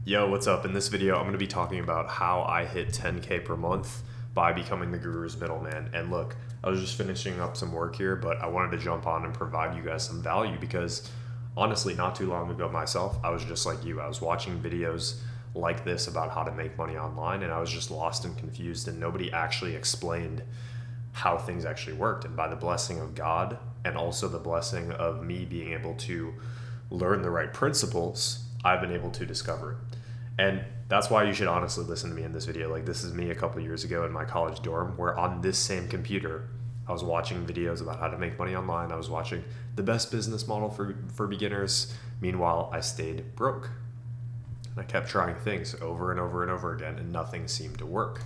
Yo, what's up? In this video, I'm going to be talking about how I hit 10K per month by becoming the guru's middleman. And look, I was just finishing up some work here, but I wanted to jump on and provide you guys some value because honestly, not too long ago myself, I was just like you. I was watching videos like this about how to make money online, and I was just lost and confused, and nobody actually explained how things actually worked. And by the blessing of God and also the blessing of me being able to learn the right principles, I've been able to discover it. And that's why you should honestly listen to me in this video. Like, this is me a couple years ago in my college dorm, where on this same computer, I was watching videos about how to make money online. I was watching the best business model for beginners. Meanwhile, I stayed broke. And I kept trying things over and over and over again, and nothing seemed to work.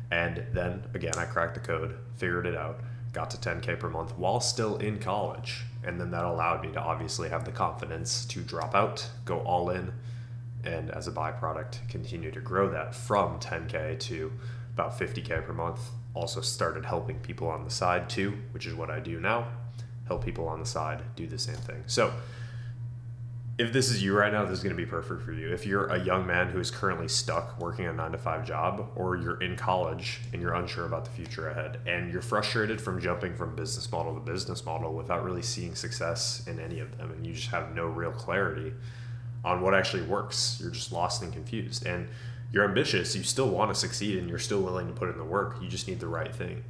And then again, I cracked the code, figured it out, got to 10K per month while still in college. And then that allowed me to obviously have the confidence to drop out, go all in, and as a byproduct, continue to grow that from 10K to about 50K per month. Also started helping people on the side too, which is what I do now. Help people on the side do the same thing. So if this is you right now, this is going to be perfect for you. If you're a young man who is currently stuck working a 9-to-5 job, or you're in college and you're unsure about the future ahead, and you're frustrated from jumping from business model to business model without really seeing success in any of them, and you just have no real clarity on what actually works, you're just lost and confused, and you're ambitious, you still want to succeed, and you're still willing to put in the work, you just need the right thing.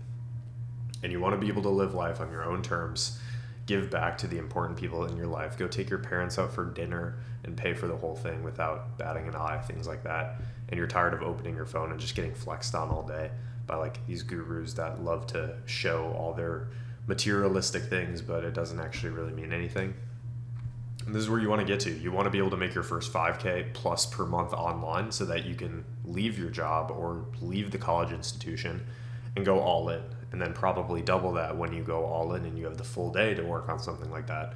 And you want to be able to live life on your own terms, give back to the important people in your life, go take your parents out for dinner and pay for the whole thing without batting an eye, things like that. And you're tired of opening your phone and just getting flexed on all day by like these gurus that love to show all their materialistic things, but it doesn't actually really mean anything. And this is where you want to get to. You want to be able to make your first 5K plus per month online so that you can leave your job or leave the college institution and go all in, and then probably double that when you go all in and you have the full day to work on something like that.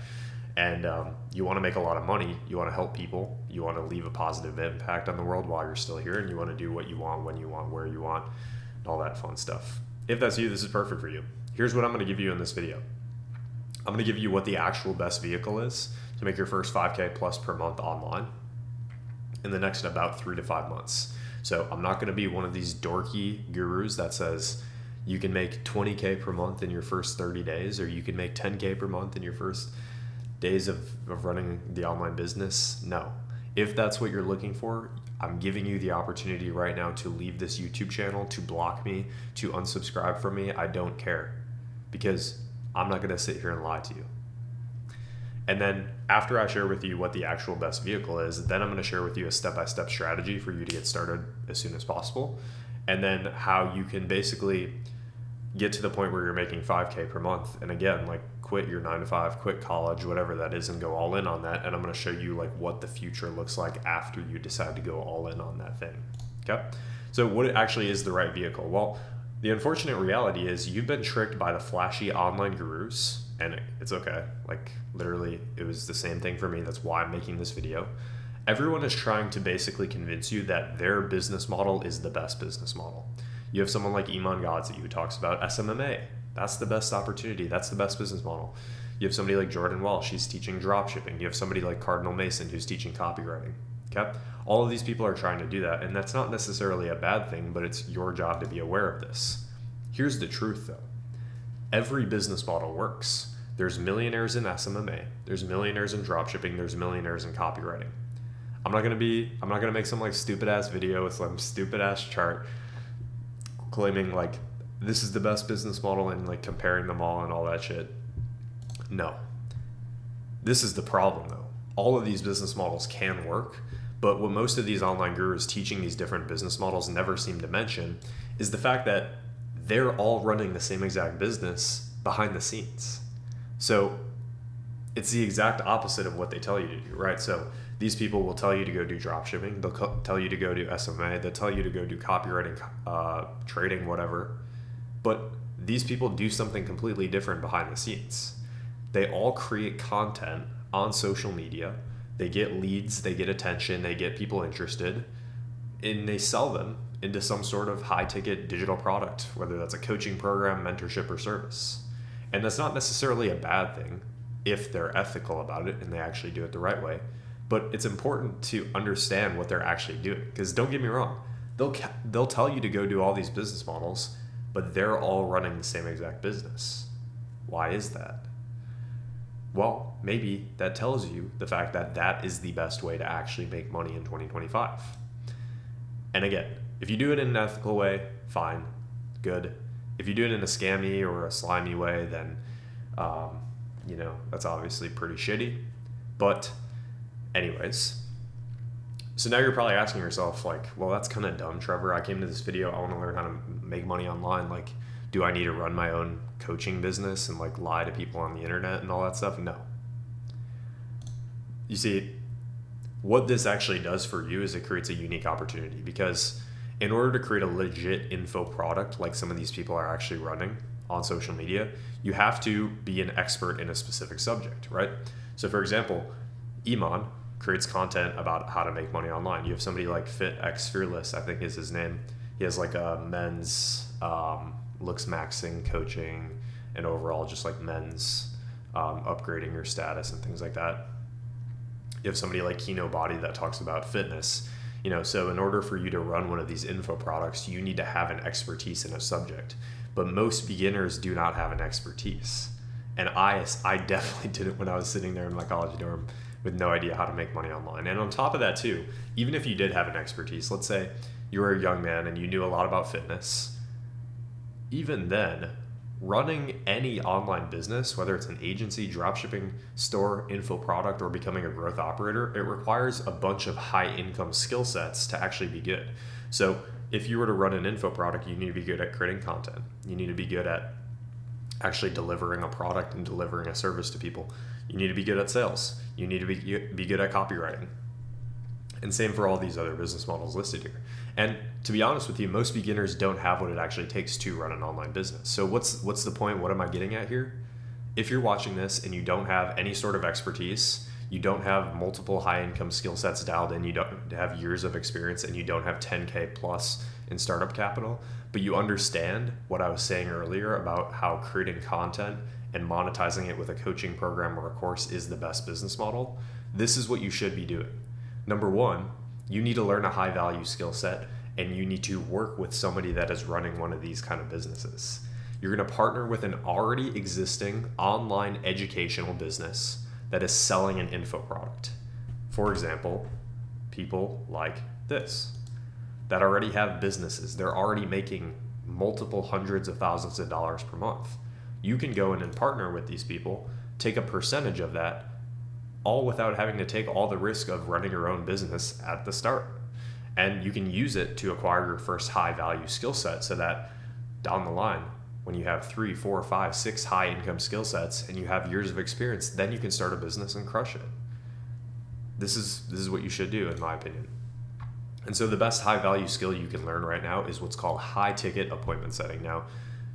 And you want to make a lot of money. You want to help people. You want to leave a positive impact on the world while you're still here, and you want to do what you want, when you want, where you want, and all that fun stuff. If that's you, this is perfect for you. Here's what I'm going to give you in this video. I'm going to give you what the actual best vehicle is to make your first 5K plus per month online in the next about 3 to 5 months. So I'm not going to be one of these dorky gurus that says you can make 20K per month in your first 30 days, or you can make 10K per month in your first days of running the online business. No. If that's what you're looking for, I'm giving you the opportunity right now to leave this YouTube channel, to block me, to unsubscribe from me. I don't care, because I'm not going to sit here and lie to you. And then after I share with you what the actual best vehicle is, then I'm going to share with you a step-by-step strategy for you to get started as soon as possible. And then how you can basically get to the point where you're making 5K per month. And again, like, quit your 9-to-5, quit college, whatever that is, and go all in on that. And I'm going to show you like what the future looks like after you decide to go all in on that thing. Okay. So what actually is the right vehicle? Well, the unfortunate reality is you've been tricked by the flashy online gurus, and it's okay. Like, literally, it was the same thing for me. That's why I'm making this video. Everyone is trying to basically convince you that their business model is the best business model. You have someone like Iman Gadzhi who talks about SMMA. That's the best opportunity. That's the best business model. You have somebody like Jordan Welsh. He's teaching drop shipping. You have somebody like Cardinal Mason who's teaching copywriting. Okay? All of these people are trying to do that, and that's not necessarily a bad thing, but it's your job to be aware of this. Here's the truth, though. Every business model works. There's millionaires in SMMA. There's millionaires in dropshipping. There's millionaires in copywriting. I'm not gonna make some like stupid ass video with some stupid ass chart claiming like this is the best business model and like comparing them all and all that shit. No. This is the problem though. All of these business models can work, but what most of these online gurus teaching these different business models never seem to mention is the fact that they're all running the same exact business behind the scenes. So it's the exact opposite of what they tell you to do, right? So these people will tell you to go do drop shipping. They'll tell you to go do SMA. They'll tell you to go do copywriting, trading, whatever. But these people do something completely different behind the scenes. They all create content on social media. They get leads, they get attention, they get people interested, and they sell them into some sort of high-ticket digital product, whether that's a coaching program, mentorship, or service. And that's not necessarily a bad thing if they're ethical about it and they actually do it the right way. But it's important to understand what they're actually doing, because don't get me wrong, they'll tell you to go do all these business models, but they're all running the same exact business. Why is that? Well, maybe that tells you the fact that that is the best way to actually make money in 2025. And again, if you do it in an ethical way, fine, good. If you do it in a scammy or a slimy way, then that's obviously pretty shitty. But anyways, so now you're probably asking yourself, like, well, that's kind of dumb, Trevor. I came to this video, I want to learn how to make money online. Like, do I need to run my own coaching business and like lie to people on the internet and all that stuff? No. You see, what this actually does for you is it creates a unique opportunity, because in order to create a legit info product like some of these people are actually running on social media, you have to be an expert in a specific subject, right? So for example, Iman creates content about how to make money online. You have somebody like FitX Fearless, I think is his name. He has like a men's looks maxing coaching and overall just like men's upgrading your status and things like that. You have somebody like Kino Body that talks about fitness. So in order for you to run one of these info products, you need to have an expertise in a subject. But most beginners do not have an expertise. And I definitely didn't when I was sitting there in my college dorm with no idea how to make money online. And on top of that too, even if you did have an expertise, let's say you were a young man and you knew a lot about fitness, even then, running any online business, whether it's an agency, dropshipping store, info product, or becoming a growth operator, it requires a bunch of high income skill sets to actually be good. So if you were to run an info product, you need to be good at creating content. You need to be good at actually delivering a product and delivering a service to people. You need to be good at sales. You need to be good at copywriting. And same for all these other business models listed here. And to be honest with you, most beginners don't have what it actually takes to run an online business. So what's the point? What am I getting at here? If you're watching this and you don't have any sort of expertise, you don't have multiple high income skill sets dialed in, you don't have years of experience, and you don't have 10K plus in startup capital, but you understand what I was saying earlier about how creating content and monetizing it with a coaching program or a course is the best business model, this is what you should be doing. Number one, you need to learn a high value skill set, and you need to work with somebody that is running one of these kind of businesses. You're going to partner with an already existing online educational business that is selling an info product. For example, people like this that already have businesses. They're already making multiple hundreds of thousands of dollars per month. You can go in and partner with these people, take a percentage of that, all without having to take all the risk of running your own business at the start. And you can use it to acquire your first high value skill set, so that down the line, when you have 3, 4, 5, 6 high income skill sets and you have years of experience, then you can start a business and crush it. This is what you should do, in my opinion. And so the best high value skill you can learn right now is what's called high ticket appointment setting. Now,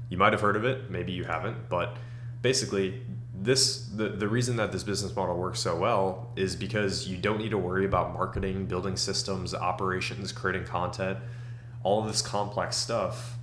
you might have heard of it, maybe you haven't, but basically the reason that this business model works so well is because you don't need to worry about marketing, building systems, operations, creating content, all of this complex stuff.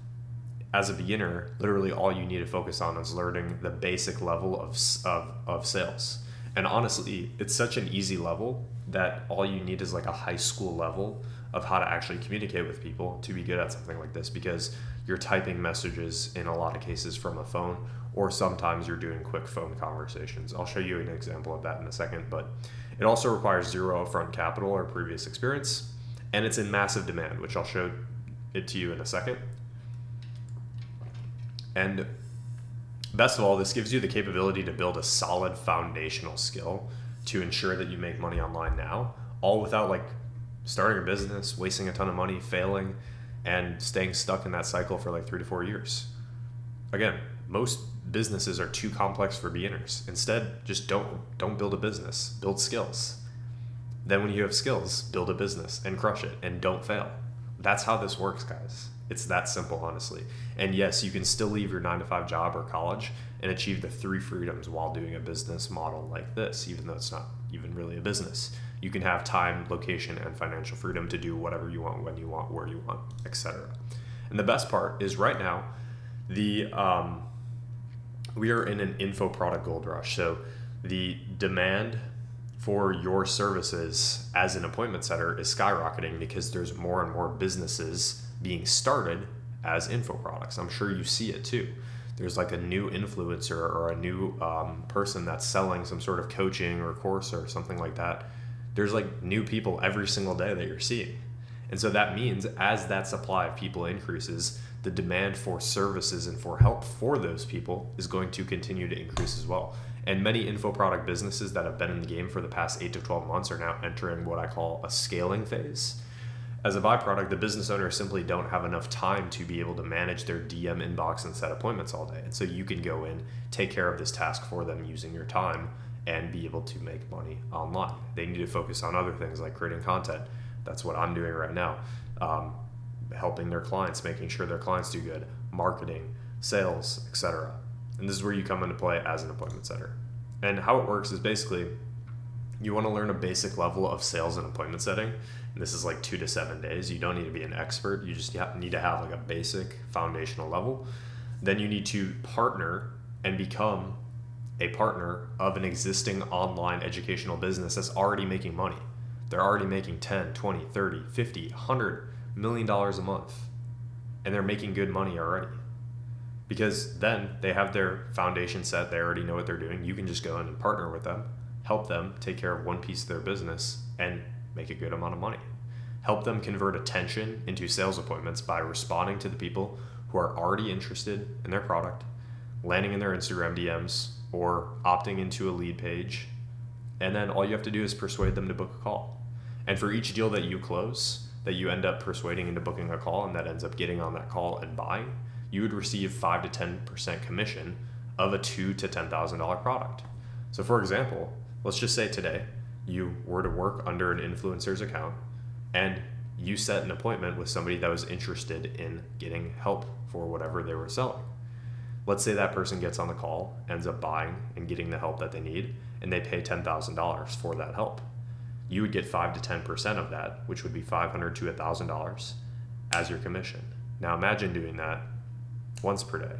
As a beginner, literally all you need to focus on is learning the basic level of sales. And honestly, it's such an easy level that all you need is like a high school level of how to actually communicate with people to be good at something like this, because you're typing messages in a lot of cases from a phone, or sometimes you're doing quick phone conversations. I'll show you an example of that in a second, but it also requires zero upfront capital or previous experience, and it's in massive demand, which I'll show it to you in a second. And best of all, this gives you the capability to build a solid foundational skill to ensure that you make money online now, all without like starting a business, wasting a ton of money, failing, and staying stuck in that cycle for like 3 to 4 years. Again, most businesses are too complex for beginners. Instead, just don't build a business, build skills. Then when you have skills, build a business and crush it and don't fail. That's how this works, guys. It's that simple, honestly. And yes, you can still leave your 9-to-5 job or college and achieve the 3 freedoms while doing a business model like this, even though it's not even really a business. You can have time, location, and financial freedom to do whatever you want, when you want, where you want, etc. And the best part is right now, we are in an info product gold rush. So the demand for your services as an appointment setter is skyrocketing because there's more and more businesses being started as info products. I'm sure you see it too. There's like a new influencer or a new person that's selling some sort of coaching or course or something like that. There's like new people every single day that you're seeing. And so that means as that supply of people increases, the demand for services and for help for those people is going to continue to increase as well. And many info product businesses that have been in the game for the past 8 to 12 months are now entering what I call a scaling phase. As a byproduct, the business owners simply don't have enough time to be able to manage their DM inbox and set appointments all day. And so you can go in, take care of this task for them using your time, and be able to make money online. They need to focus on other things like creating content. That's what I'm doing right now. Helping their clients, making sure their clients do good, marketing, sales, etc. And this is where you come into play as an appointment setter. And how it works is basically you want to learn a basic level of sales and appointment setting. And this is like 2 to 7 days. You don't need to be an expert. You just need to have like a basic foundational level. Then you need to partner and become a partner of an existing online educational business that's already making money. They're already making 10, 20, 30, 50, $100 million a month. And they're making good money already. Because then they have their foundation set. They already know what they're doing. You can just go in and partner with them, help them take care of one piece of their business and make a good amount of money. Help them convert attention into sales appointments by responding to the people who are already interested in their product, landing in their Instagram DMs, or opting into a lead page. And then all you have to do is persuade them to book a call. And for each deal that you close, that you end up persuading into booking a call and that ends up getting on that call and buying, you would receive 5 to 10% commission of a $2,000 to $10,000 product. So for example, let's just say today you were to work under an influencer's account and you set an appointment with somebody that was interested in getting help for whatever they were selling. Let's say that person gets on the call, ends up buying and getting the help that they need, and they pay $10,000 for that help. You would get 5 to 10% of that, which would be $500 to $1,000 as your commission. Now imagine doing that once per day,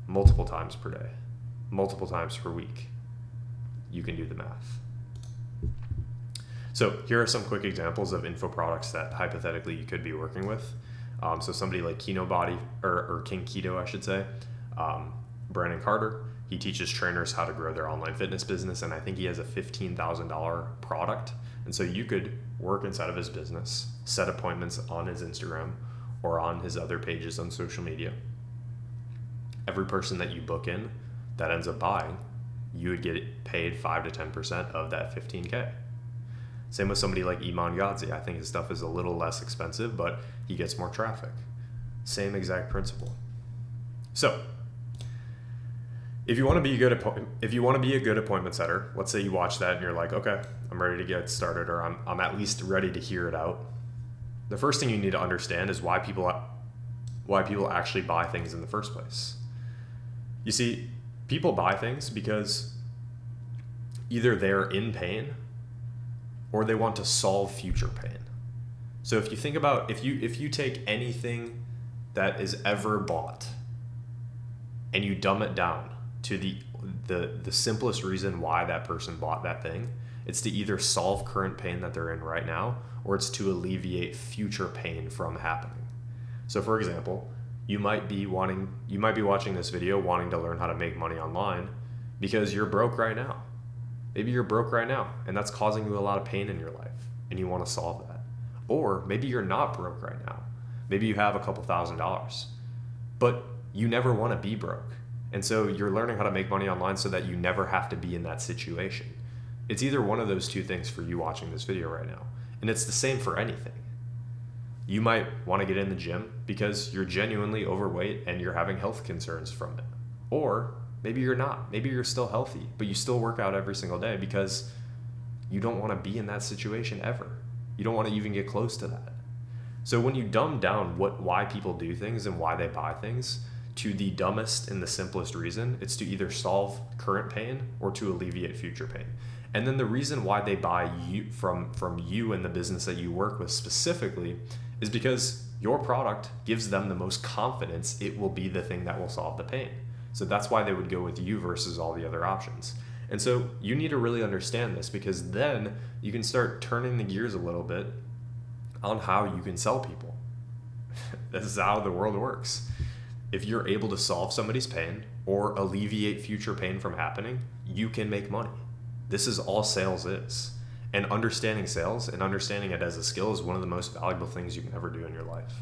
multiple times per day, multiple times per week. You can do the math. So here are some quick examples of info products that hypothetically you could be working with. So somebody like Kino Body or King Keto, I should say. Brandon Carter, he teaches trainers how to grow their online fitness business, and I think he has a $15,000 product. And so you could work inside of his business, set appointments on his Instagram or on his other pages on social media. Every person that you book in that ends up buying, you would get paid 5 to 10% of that 15K. Same with somebody like Iman Ghazi. I think his stuff is a little less expensive, but he gets more traffic. Same exact principle. So, if you want to be a good appointment setter, let's say you watch that and you're like, okay, I'm ready to get started, or I'm at least ready to hear it out. The first thing you need to understand is why people actually buy things in the first place. You see, people buy things because either they're in pain or they want to solve future pain. So if you think about, if you take anything that is ever bought and you dumb it down to the simplest reason why that person bought that thing, it's to either solve current pain that they're in right now, or it's to alleviate future pain from happening. So for example, you might be watching this video wanting to learn how to make money online because you're broke right now. Maybe you're broke right now and that's causing you a lot of pain in your life and you want to solve that. Or maybe you're not broke right now. Maybe you have a couple $1,000s, but you never want to be broke. And so you're learning how to make money online so that you never have to be in that situation. It's either one of those two things for you watching this video right now. And it's the same for anything. You might want to get in the gym because you're genuinely overweight and you're having health concerns from it. Or maybe you're not. Maybe you're still healthy, but you still work out every single day because you don't want to be in that situation ever. You don't want to even get close to that. So when you dumb down why people do things and why they buy things to the dumbest and the simplest reason, it's to either solve current pain or to alleviate future pain. And then the reason why they buy you from you and the business that you work with specifically is because your product gives them the most confidence it will be the thing that will solve the pain. So that's why they would go with you versus all the other options. And so you need to really understand this, because then you can start turning the gears a little bit on how you can sell people. This is how the world works. If you're able to solve somebody's pain or alleviate future pain from happening, you can make money. This is all sales is. And understanding sales and understanding it as a skill is one of the most valuable things you can ever do in your life.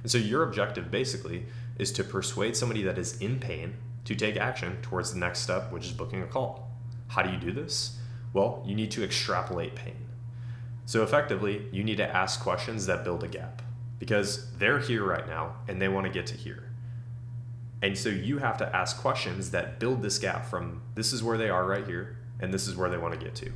And so your objective basically is to persuade somebody that is in pain to take action towards the next step, which is booking a call. How do you do this? Well, you need to extrapolate pain. So effectively, you need to ask questions that build a gap, because they're here right now and they want to get to here. And so you have to ask questions that build this gap from this is where they are right here and this is where they want to get to.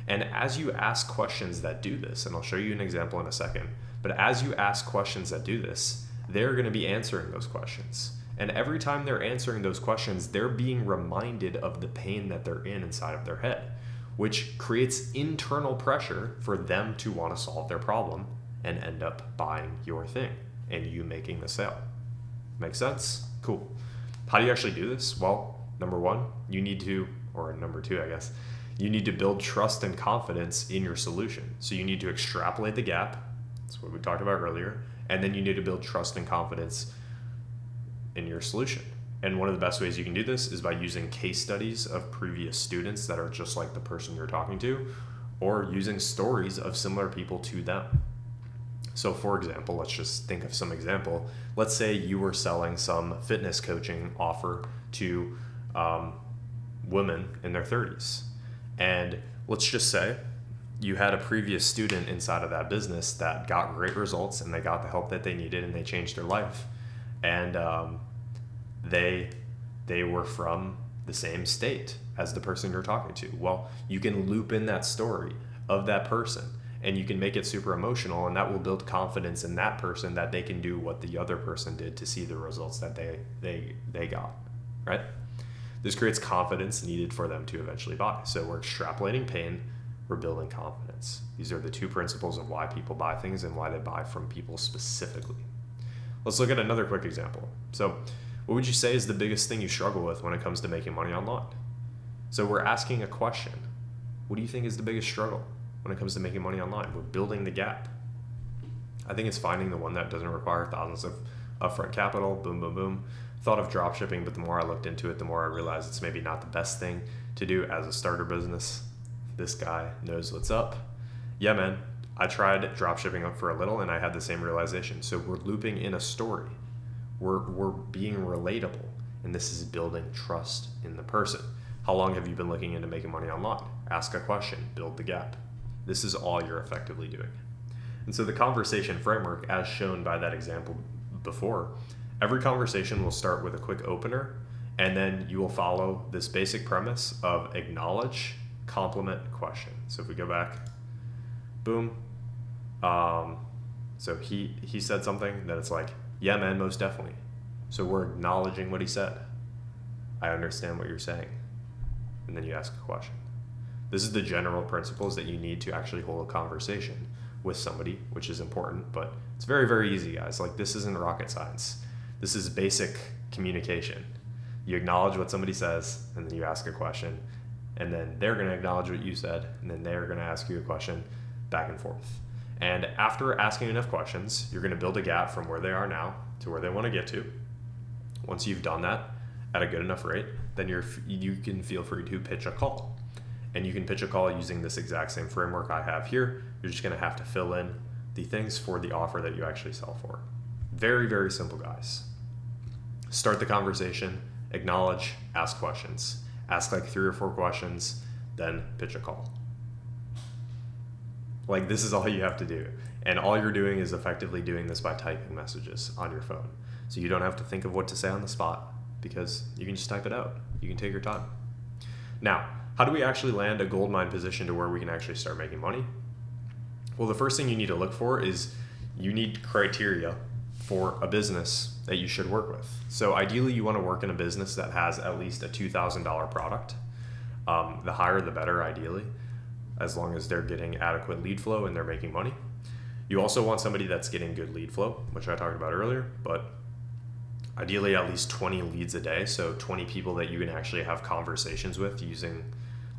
And as you ask questions that do this, and I'll show you an example in a second, but as you ask questions that do this, they're going to be answering those questions. And every time they're answering those questions, they're being reminded of the pain that they're in inside of their head, which creates internal pressure for them to want to solve their problem and end up buying your thing and you making the sale. Make sense? Cool. How do you actually do this? Well, number one, you need to, or number two, I guess, you need to build trust and confidence in your solution. So you need to extrapolate the gap. That's what we talked about earlier. And then you need to build trust and confidence in your solution. And one of the best ways you can do this is by using case studies of previous students that are just like the person you're talking to, or using stories of similar people to them. So for example, let's just think of some example. Let's say you were selling some fitness coaching offer to women in their 30s. And let's just say you had a previous student inside of that business that got great results and they got the help that they needed and they changed their life. And they were from the same state as the person you're talking to. Well, you can loop in that story of that person and you can make it super emotional, and that will build confidence in that person that they can do what the other person did to see the results that they got, right? This creates confidence needed for them to eventually buy. So we're extrapolating pain, we're building confidence. These are the two principles of why people buy things and why they buy from people specifically. Let's look at another quick example. So what would you say is the biggest thing you struggle with when it comes to making money online? So we're asking a question. What do you think is the biggest struggle when it comes to making money online? We're building the gap. I think it's finding the one that doesn't require thousands of upfront capital, boom, boom, boom. Thought of drop shipping, but the more I looked into it, the more I realized it's maybe not the best thing to do as a starter business. This guy knows what's up. Yeah, man, I tried drop shipping up for a little and I had the same realization. So we're looping in a story. We're being relatable, and this is building trust in the person. How long have you been looking into making money online? Ask a question, build the gap. This is all you're effectively doing. And so the conversation framework, as shown by that example before, every conversation will start with a quick opener, and then you will follow this basic premise of acknowledge, compliment, question. So if we go back, boom. So he said something that it's like, yeah, man, most definitely. So we're acknowledging what he said. I understand what you're saying. And then you ask a question. This is the general principles that you need to actually hold a conversation with somebody, which is important, but it's very, very easy, guys. Like, this isn't rocket science. This is basic communication. You acknowledge what somebody says, and then you ask a question, and then they're going to acknowledge what you said, and then they're going to ask you a question, back and forth. And after asking enough questions, you're going to build a gap from where they are now to where they want to get to. Once you've done that at a good enough rate, then you can feel free to pitch a call. And you can pitch a call using this exact same framework I have here. You're just going to have to fill in the things for the offer that you actually sell for. Very, very simple, guys. Start the conversation, acknowledge, ask questions. Ask like 3 or 4 questions, then pitch a call. Like, this is all you have to do. And all you're doing is effectively doing this by typing messages on your phone. So you don't have to think of what to say on the spot, because you can just type it out. You can take your time. Now, how do we actually land a gold mine position to where we can actually start making money? Well, the first thing you need to look for is you need criteria for a business that you should work with. So ideally, you want to work in a business that has at least a $2,000 product. The higher, the better, ideally, as long as they're getting adequate lead flow and they're making money. You also want somebody that's getting good lead flow, which I talked about earlier, but ideally at least 20 leads a day. So 20 people that you can actually have conversations with using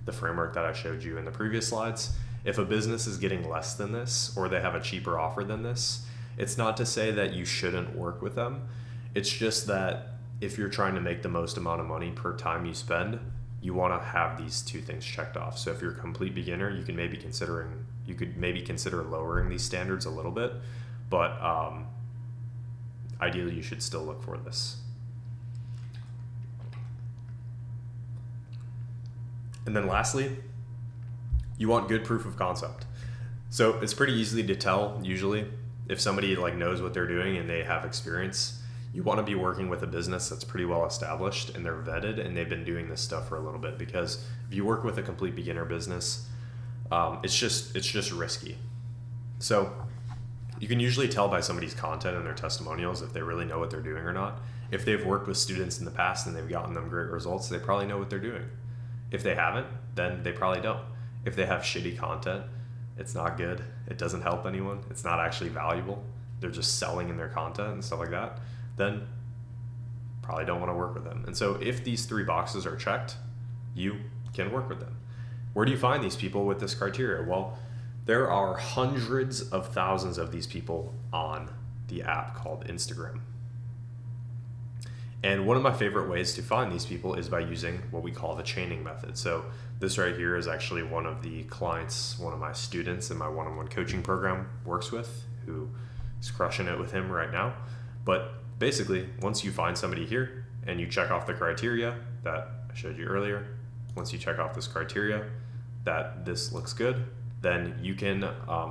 the framework that I showed you in the previous slides. If a business is getting less than this, or they have a cheaper offer than this, it's not to say that you shouldn't work with them. It's just that if you're trying to make the most amount of money per time you spend, you want to have these two things checked off. So if you're a complete beginner, you could maybe consider lowering these standards a little bit, but ideally you should still look for this. And then lastly, you want good proof of concept. So it's pretty easy to tell usually if somebody like knows what they're doing and they have experience. You want to be working with a business that's pretty well established and they're vetted and they've been doing this stuff for a little bit, because if you work with a complete beginner business, it's just risky. So you can usually tell by somebody's content and their testimonials if they really know what they're doing or not. If they've worked with students in the past and they've gotten them great results, they probably know what they're doing. If they haven't, then they probably don't. If they have shitty content, it's not good, it doesn't help anyone, it's not actually valuable, they're just selling in their content and stuff like that, then probably don't want to work with them. And so if these 3 boxes are checked, you can work with them. Where do you find these people with this criteria? Well, there are hundreds of thousands of these people on the app called Instagram. And one of my favorite ways to find these people is by using what we call the chaining method. So this right here is actually one of the clients, one of my students in my one-on-one coaching program works with, who is crushing it with him right now. But basically, once you find somebody here and you check off the criteria that I showed you earlier, once you check off this criteria that this looks good, then you can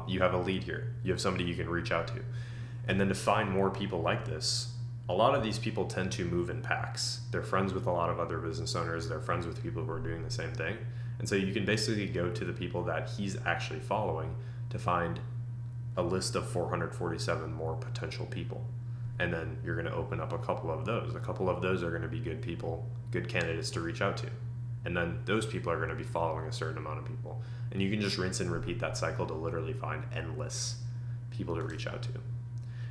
you have a lead here. You have somebody you can reach out to. And then to find more people like this, a lot of these people tend to move in packs. They're friends with a lot of other business owners. They're friends with people who are doing the same thing. And so you can basically go to the people that he's actually following to find a list of 447 more potential people. And then you're going to open up a couple of those. A couple of those are going to be good people, good candidates to reach out to. And then those people are going to be following a certain amount of people. And you can just rinse and repeat that cycle to literally find endless people to reach out to.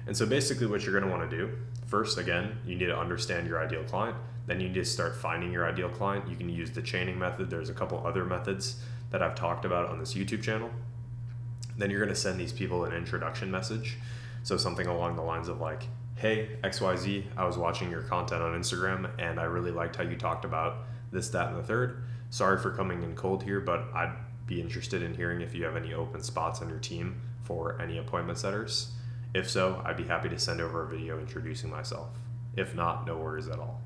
And so basically what you're going to want to do, first, again, you need to understand your ideal client. Then you need to start finding your ideal client. You can use the chaining method. There's a couple other methods that I've talked about on this YouTube channel. Then you're going to send these people an introduction message. So something along the lines of like, hey, XYZ, I was watching your content on Instagram and I really liked how you talked about this, that, and the third. Sorry for coming in cold here, but I'd be interested in hearing if you have any open spots on your team for any appointment setters. If so, I'd be happy to send over a video introducing myself. If not, no worries at all.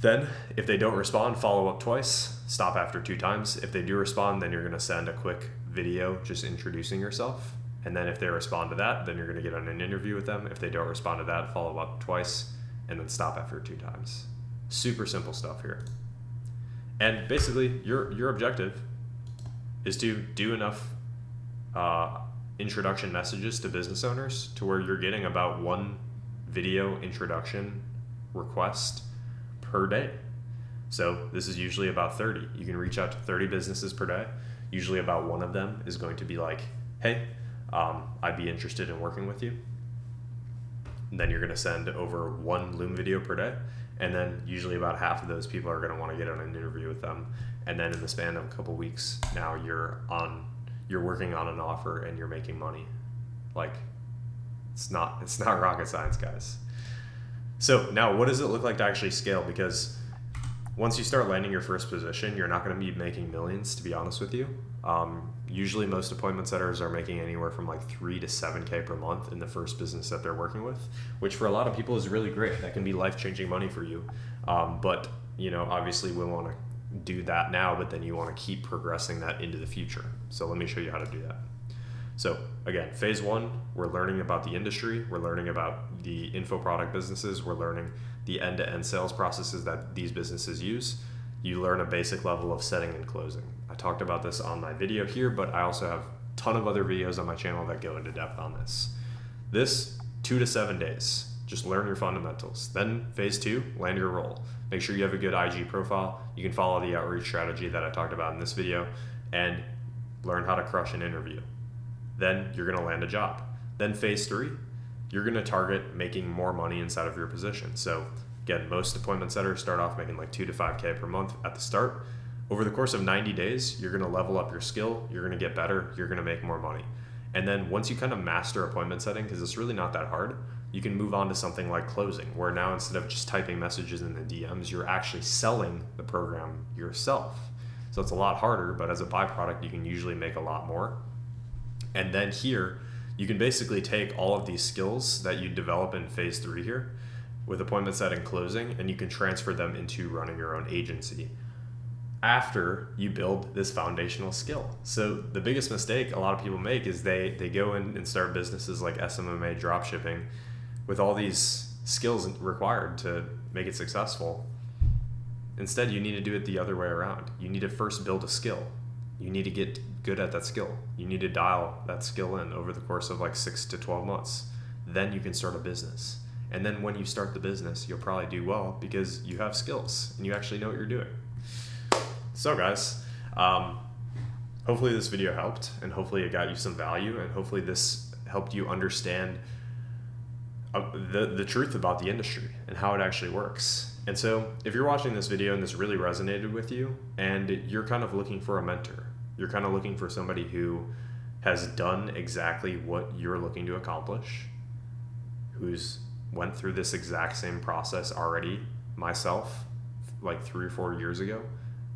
Then, if they don't respond, follow up twice, stop after 2 times. If they do respond, then you're going to send a quick video just introducing yourself. And then if they respond to that, then you're going to get on an interview with them. If they don't respond to that, follow up twice, and then stop after 2 times. Super simple stuff here. And basically, your objective is to do enough introduction messages to business owners to where you're getting about 1 video introduction request per day. So this is usually about 30. You can reach out to 30 businesses per day. Usually about 1 of them is going to be like, hey, I'd be interested in working with you. And then you're going to send over 1 Loom video per day. And then usually about half of those people are going to want to get on an interview with them. And then in the span of a couple weeks, now you're working on an offer and you're making money. Like, it's not rocket science, guys. So now what does it look like to actually scale? Because once you start landing your first position, you're not going to be making millions, to be honest with you. Usually most appointment setters are making anywhere from like 3 to 7K per month in the first business that they're working with, which for a lot of people is really great. That can be life-changing money for you. But obviously we want to do that now, but then you want to keep progressing that into the future. So let me show you how to do that. So again, phase 1, we're learning about the industry. We're learning about the info product businesses. We're learning the end-to-end sales processes that these businesses use. You learn a basic level of setting and closing. I talked about this on my video here, but I also have a ton of other videos on my channel that go into depth on this. This 2 to 7 days, just learn your fundamentals. Then phase 2, land your role. Make sure you have a good IG profile. You can follow the outreach strategy that I talked about in this video and learn how to crush an interview. Then you're going to land a job. Then phase 3, you're going to target making more money inside of your position. So again, most appointment setters start off making like 2 to 5K per month at the start. Over the course of 90 days, you're going to level up your skill, you're going to get better, you're going to make more money. And then once you kind of master appointment setting, because it's really not that hard, you can move on to something like closing, where now instead of just typing messages in the DMs, you're actually selling the program yourself. So it's a lot harder, but as a byproduct, you can usually make a lot more. And then here, you can basically take all of these skills that you develop in phase 3 here with appointment setting, closing, and you can transfer them into running your own agency after you build this foundational skill. So the biggest mistake a lot of people make is they go in and start businesses like SMMA dropshipping with all these skills required to make it successful. Instead, you need to do it the other way around. You need to first build a skill. You need to get good at that skill. You need to dial that skill in over the course of like 6 to 12 months. Then you can start a business. And then when you start the business, you'll probably do well because you have skills and you actually know what you're doing. So guys, hopefully this video helped, and hopefully it got you some value, and hopefully this helped you understand the truth about the industry and how it actually works. And so if you're watching this video and this really resonated with you, and you're kind of looking for a mentor, you're kind of looking for somebody who has done exactly what you're looking to accomplish, who's went through this exact same process already, myself, like 3 or 4 years ago,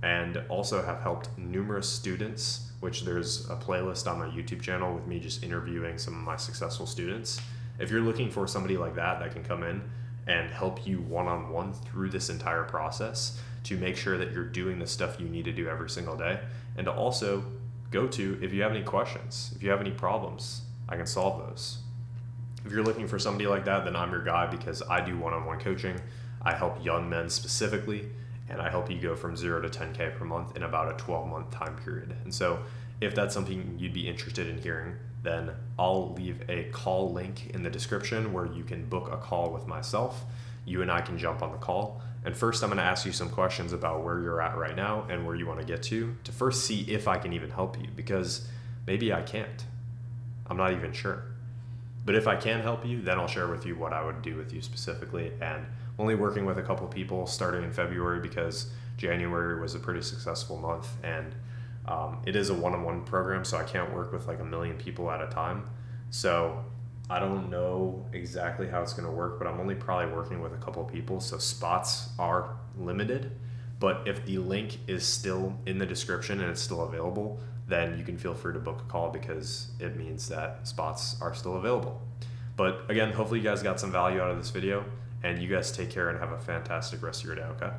and also have helped numerous students, which there's a playlist on my YouTube channel with me just interviewing some of my successful students. If you're looking for somebody like that can come in and help you one-on-one through this entire process to make sure that you're doing the stuff you need to do every single day, and to also go to, if you have any questions, if you have any problems, I can solve those. If you're looking for somebody like that, then I'm your guy, because I do one-on-one coaching. I help young men specifically, and I help you go from 0 to 10K per month in about a 12-month time period. And so if that's something you'd be interested in hearing, then I'll leave a call link in the description where you can book a call with myself. You and I can jump on the call. And first, I'm going to ask you some questions about where you're at right now and where you want to get to first see if I can even help you, because maybe I can't. I'm not even sure. But if I can help you, then I'll share with you what I would do with you specifically. And I'm only working with a couple people starting in February because January was a pretty successful month, and it is a one-on-one program, so I can't work with like 1 million people at a time. So I don't know exactly how it's going to work, but I'm only probably working with a couple people, so spots are limited. But if the link is still in the description and it's still available, then you can feel free to book a call, because it means that spots are still available. But again, hopefully you guys got some value out of this video, and you guys take care and have a fantastic rest of your day, okay?